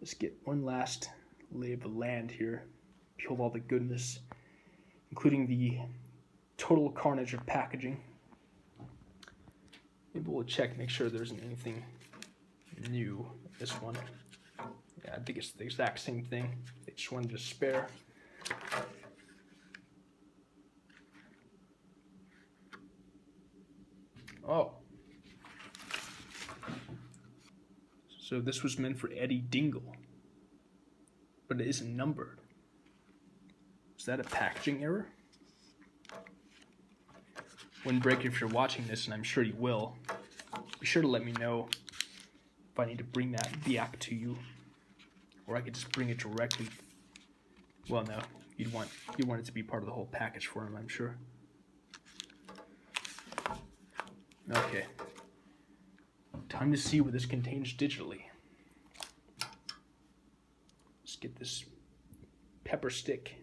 Let's get one last lay of the land here. Peel all the goodness, including the total carnage of packaging. Maybe we'll check, make sure there isn't anything new in this one. Yeah, I think it's the exact same thing. They just wanted to spare. Oh. So this was meant for Eddie Dingle. But it isn't numbered. Is that a packaging error? Windbreaker, if you're watching this, and I'm sure you will, be sure to let me know if I need to bring that back to you. Or I could just bring it directly. Well, no. You'd want it to be part of the whole package for him, I'm sure. Okay. Time to see what this contains digitally. Let's get this pepper stick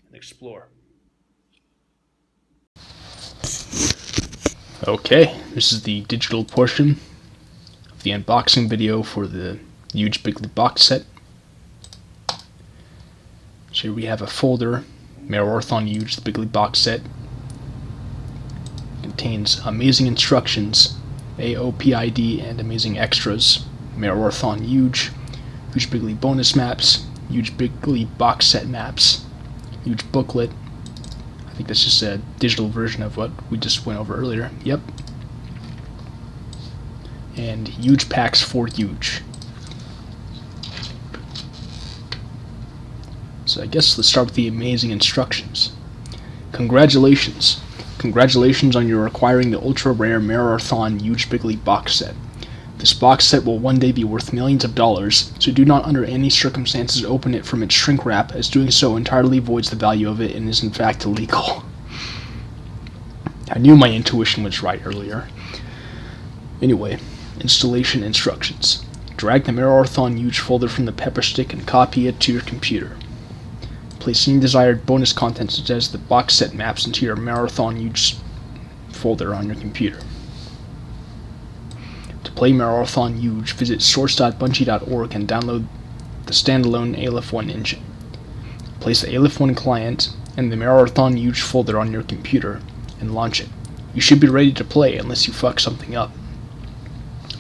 and explore. Okay, this is the digital portion the unboxing video for the Yuge Bigly box set. So here we have a folder, Mararthon Yuge, the Bigly box set. Contains amazing instructions, AOPID, and amazing extras. Mararthon Yuge, Yuge Bigly bonus maps, Yuge Bigly box set maps, Yuge booklet. I think that's just a digital version of what we just went over earlier. Yep. And Yuge packs for Yuge. So I guess let's start with the amazing instructions. Congratulations! Congratulations on your acquiring the ultra-rare Mararthon Yuge Bigly box set. This box set will one day be worth millions of dollars, so do not under any circumstances open it from its shrink wrap, as doing so entirely voids the value of it and is in fact illegal. I knew my intuition was right earlier. Anyway, installation instructions. Drag the Mararthon Yuge folder from the pepper stick and copy it to your computer. Place any desired bonus content such as the box set maps into your Mararthon Yuge folder on your computer. To play Mararthon Yuge, visit source.bungie.org and download the standalone ALF1 engine. Place the ALF1 client and the Mararthon Yuge folder on your computer and launch it. You should be ready to play unless you fuck something up.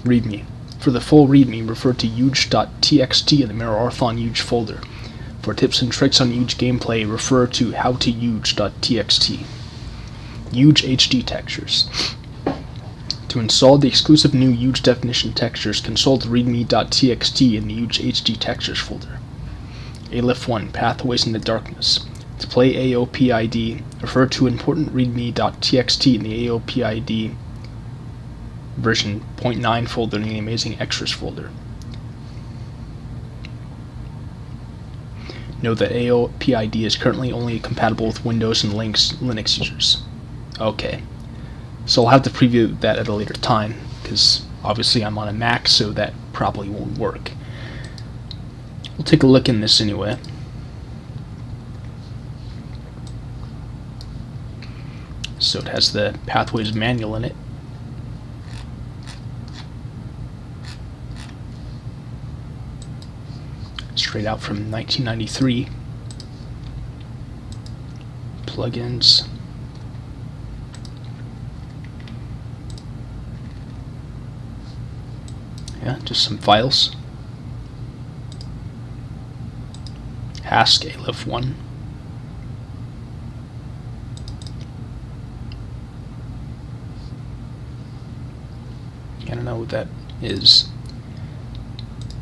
README. For the full README, refer to yuge.txt in the Mararthon Yuge folder. For tips and tricks on Yuge gameplay, refer to howtoyuge.txt. Yuge HD textures. To install the exclusive new Yuge definition textures, consult readme.txt in the Yuge HD textures folder. ALF1 Pathways in the Darkness. To play AOPID, refer to important readme.txt in the AOPID version 0.9 folder in the Amazing Extras folder. Note that AOPID is currently only compatible with Windows and Linux users. Okay, so I'll have to preview that at a later time, because obviously I'm on a Mac, so that probably won't work. We'll take a look in this anyway. So it has the Pathways manual in it. Straight out from 1993. Plugins. Yeah, just some files. Hask ALF1. I don't know what that is.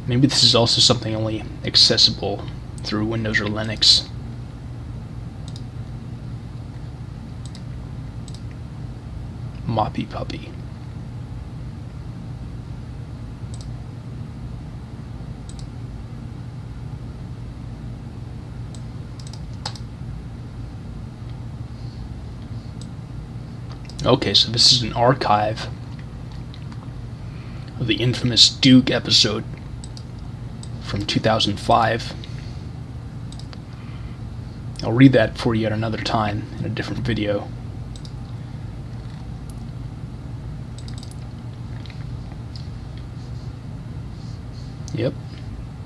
Maybe this is also something only accessible through Windows or Linux. Moppy Puppy. Okay, so this is an archive of the infamous Duke episode from 2005. I'll read that for you at another time in a different video. Yep,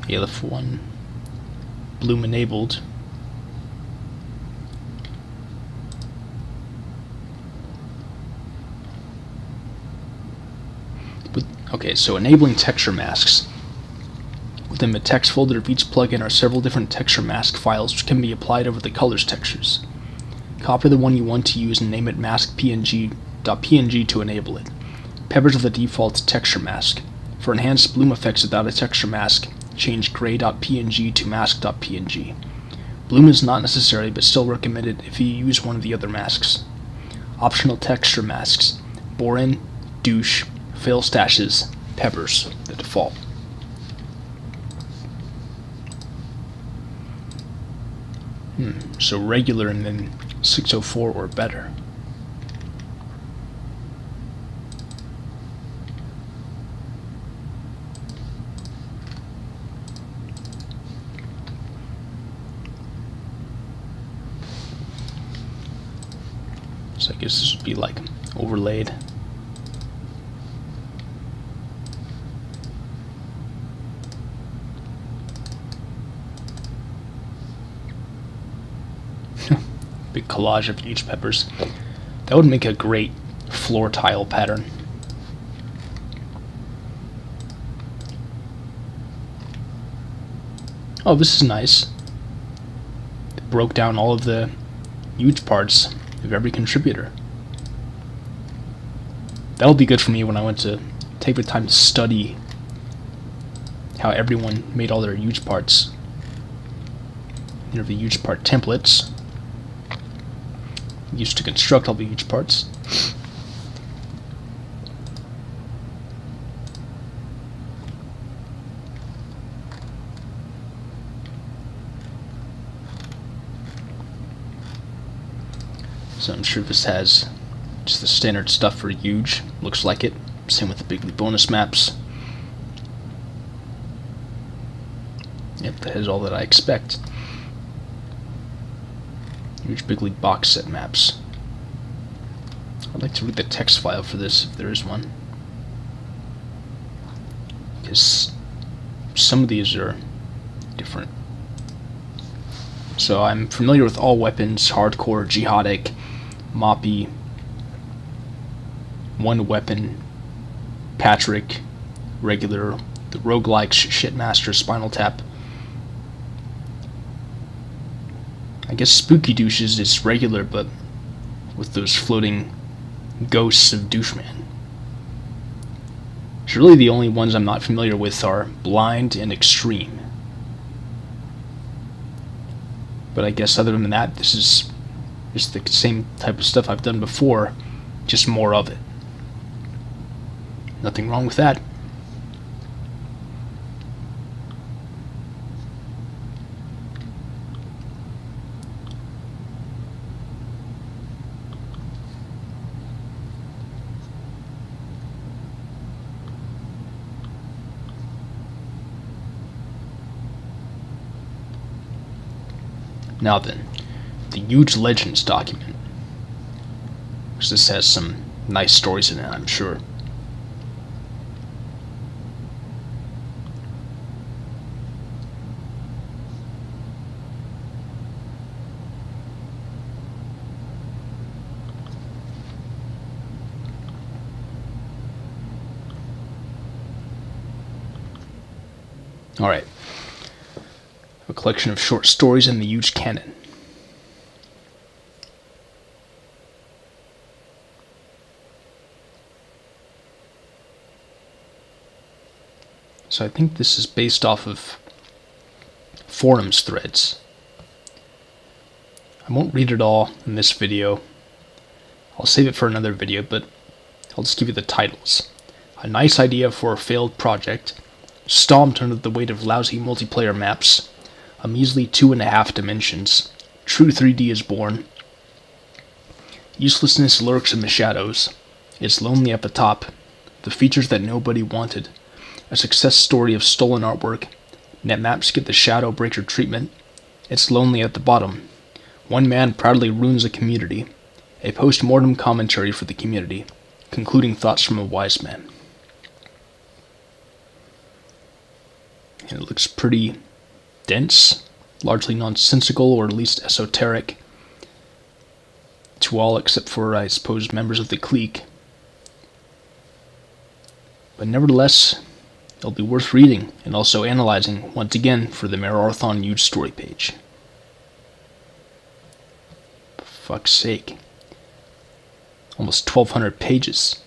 ALF1, Bloom enabled. Okay, so enabling texture masks. Within the text folder of each plugin are several different texture mask files which can be applied over the colors textures. Copy the one you want to use and name it mask.png to enable it. Peppers are the default texture mask. For enhanced bloom effects without a texture mask, change gray.png to mask.png. Bloom is not necessary but still recommended if you use one of the other masks. Optional texture masks: Borin, Douche, Fail Stashes, Peppers, the default. So regular and then 604 or better. So I guess this would be like overlaid. Big collage of huge peppers. That would make a great floor tile pattern. Oh, this is nice. It broke down all of the huge parts of every contributor. That'll be good for me when I want to take the time to study how everyone made all their huge parts. The huge part templates used to construct all the huge parts. So I'm sure this has just the standard stuff for huge. Looks like it. Same with the big bonus maps. Yep, that is all that I expect. Huge Big League box set maps. I'd like to read the text file for this if there is one, because some of these are different. So I'm familiar with all weapons: hardcore, jihadic, moppy, one weapon, Patrick, regular, the roguelikes, Shitmaster, Spinal Tap. I guess Spooky Douches is regular, but with those floating ghosts of Doucheman. So really the only ones I'm not familiar with are Blind and Extreme. But I guess other than that, this is just the same type of stuff I've done before, just more of it. Nothing wrong with that. Now then, the Huge Legends document. This has some nice stories in it, I'm sure. Alright. A collection of short stories in the Huge canon. So I think this is based off of forums threads. I won't read it all in this video. I'll save it for another video, but I'll just give you the titles. A nice idea for a failed project, stomped under the weight of lousy multiplayer maps, a measly 2.5 dimensions, true 3D is born, uselessness lurks in the shadows, it's lonely at the top, the features that nobody wanted, a success story of stolen artwork, netmaps get the shadow breaker treatment, it's lonely at the bottom, one man proudly ruins a community, a post-mortem commentary for the community, concluding thoughts from a wise man. And it looks pretty dense, largely nonsensical, or at least esoteric, to all except for, I suppose, members of the clique. But nevertheless, it'll be worth reading and also analyzing once again for the Mararthon Huge story page. For fuck's sake. Almost 1,200 pages.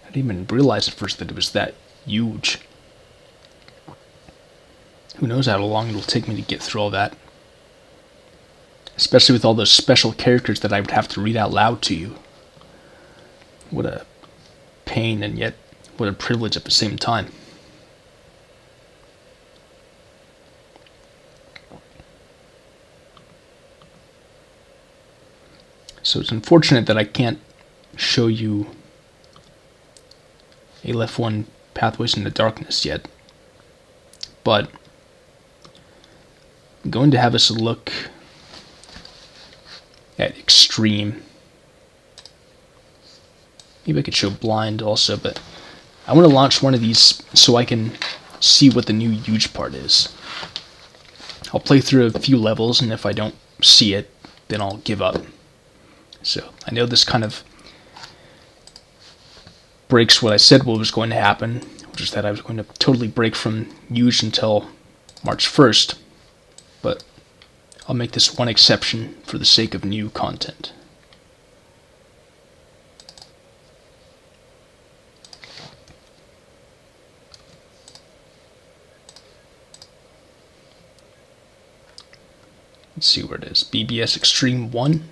I didn't even realize at first that it was that huge. Who knows how long it'll take me to get through all that. Especially with all those special characters that I would have to read out loud to you. What a pain, and yet what a privilege at the same time. So it's unfortunate that I can't show you Aleph 1 Pathways into Darkness yet, but I'm going to have us look at Extreme. Maybe I could show Blind also, but I want to launch one of these so I can see what the new Yuge part is. I'll play through a few levels, and if I don't see it, then I'll give up. So I know this kind of breaks what I said what was going to happen, which is that I was going to totally break from Yuge until March 1st, but I'll make this one exception for the sake of new content. Let's see where it is. BBS Extreme 1.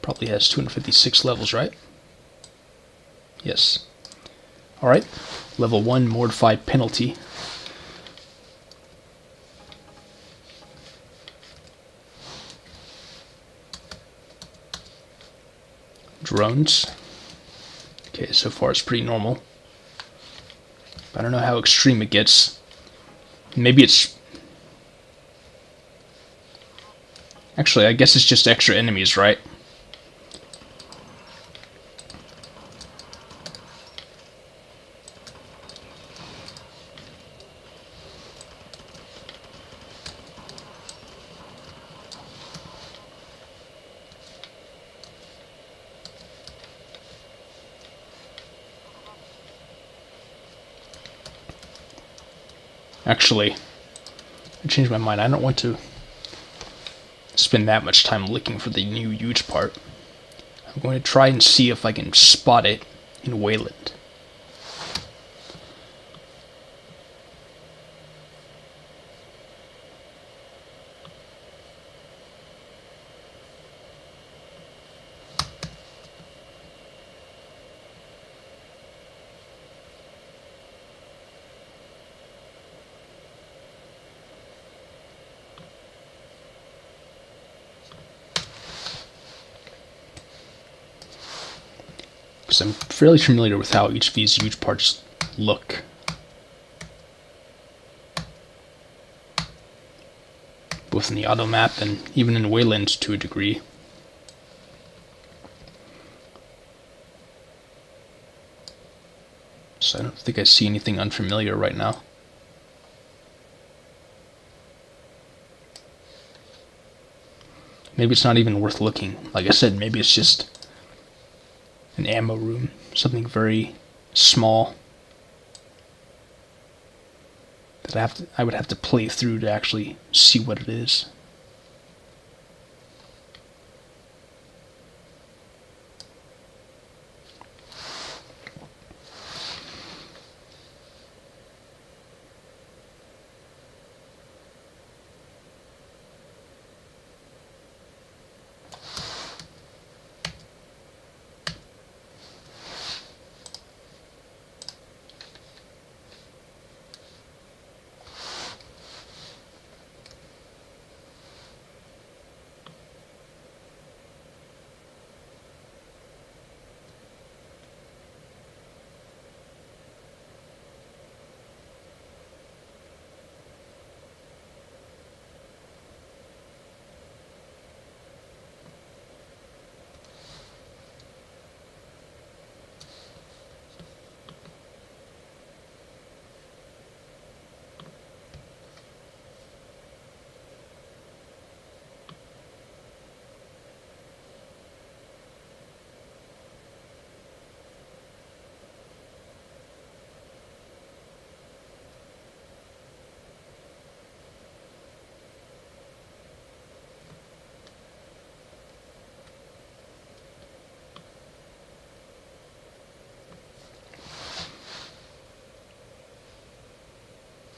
Probably has 256 levels, right? Yes. Alright. Level 1, Mortify Penalty. Drones. Okay, so far it's pretty normal. I don't know how extreme it gets. Maybe it's... Actually, I guess it's just extra enemies, right? Actually, I changed my mind. I don't want to spend that much time looking for the new Yuge part. I'm going to try and see if I can spot it in Wayland. Because I'm fairly familiar with how each of these Yuge parts look. Both in the auto map and even in Wayland to a degree. So I don't think I see anything unfamiliar right now. Maybe it's not even worth looking. Like I said, maybe it's just an ammo room, something very small that I would have to play through to actually see what it is.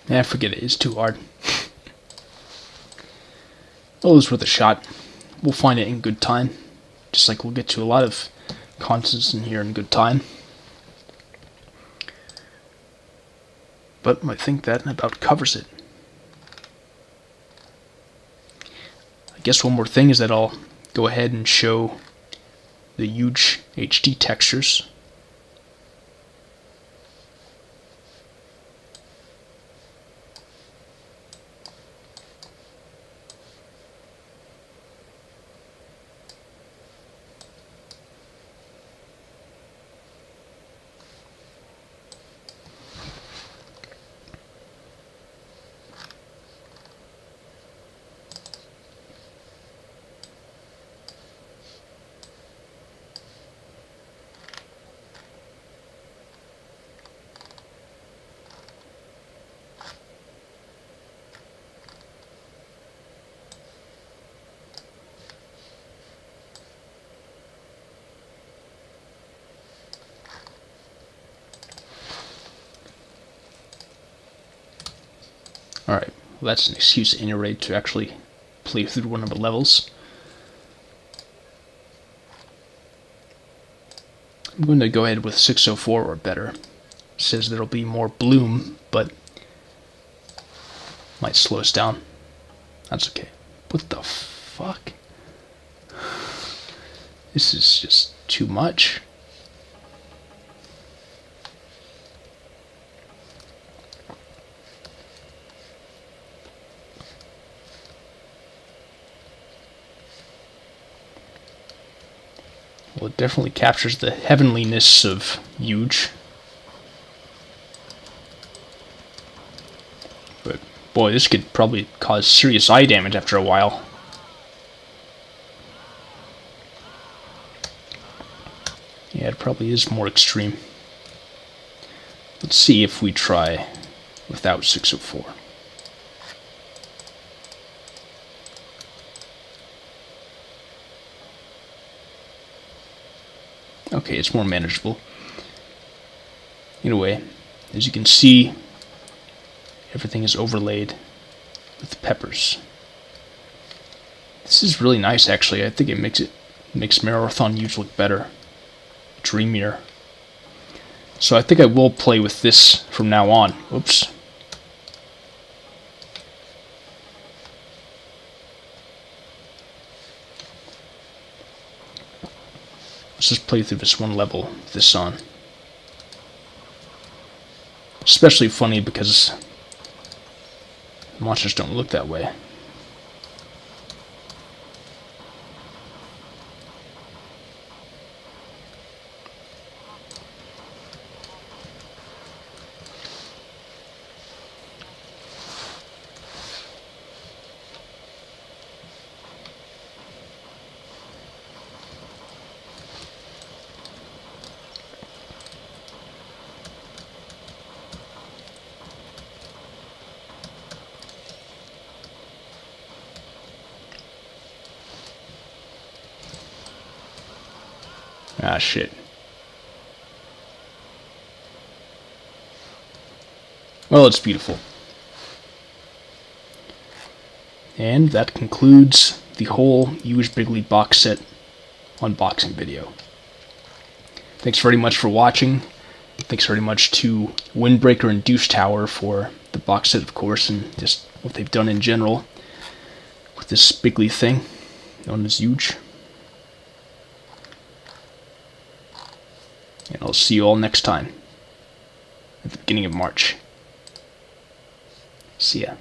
Yeah, forget it. It's too hard. Well, it was worth a shot. We'll find it in good time. Just like we'll get to a lot of contents in here in good time. But I think that about covers it. I guess one more thing is that I'll go ahead and show the Yuge HD textures. Alright, well, that's an excuse at any rate to actually play through one of the levels. I'm going to go ahead with 604 or better. It says there'll be more bloom, but might slow us down. That's okay. What the fuck? This is just too much. Well, it definitely captures the heavenliness of Yuge. But boy, this could probably cause serious eye damage after a while. Yeah, it probably is more extreme. Let's see if we try without 604. Okay, it's more manageable. Anyway, as you can see, everything is overlaid with peppers. This is really nice, actually. I think it makes Mararthon Yuge look better, dreamier. So I think I will play with this from now on. Oops. Let's just play through this one level with this on. Especially funny because monsters don't look that way. Ah, shit. Well, it's beautiful. And that concludes the whole Yuge Big League box set unboxing video. Thanks very much for watching. Thanks very much to Windbreaker and Douche Tower for the box set, of course, and just what they've done in general with this Big League thing known as Yuge. And I'll see you all next time at the beginning of March. See ya.